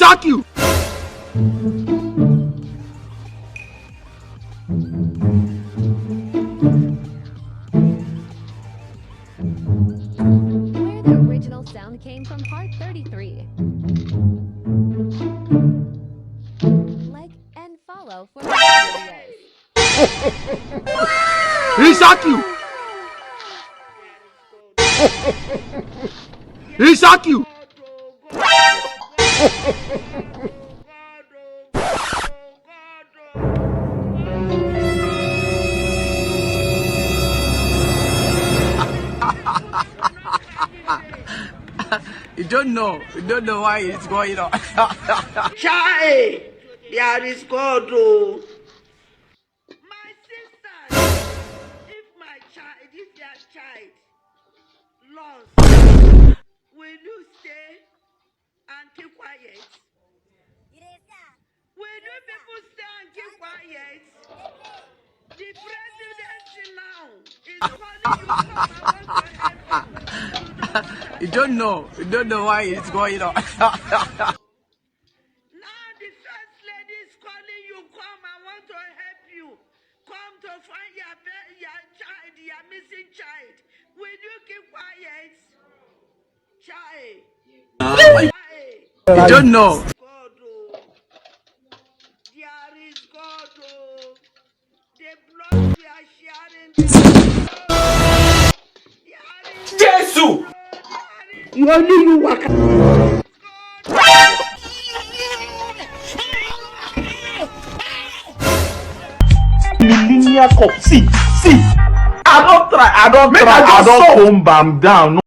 shock you. Where the original sound came from, part 33. Like and follow for more videos. He shock you. He shock you. You don't know why it's going on. Child, there is God. Oh. My sisters, if your child lost, will you stay and keep quiet? Will you people stay and keep quiet? The president now is calling you come. I want to help you. You don't know why it's going on. Now the first lady is calling you, come, I want to help you. Come to find your child, your missing child. Will you keep quiet? Child. You don't know. God, oh. There is God, oh. The blood we are sharing. Yesu! You only you work. See, I don't try, I don't calm down.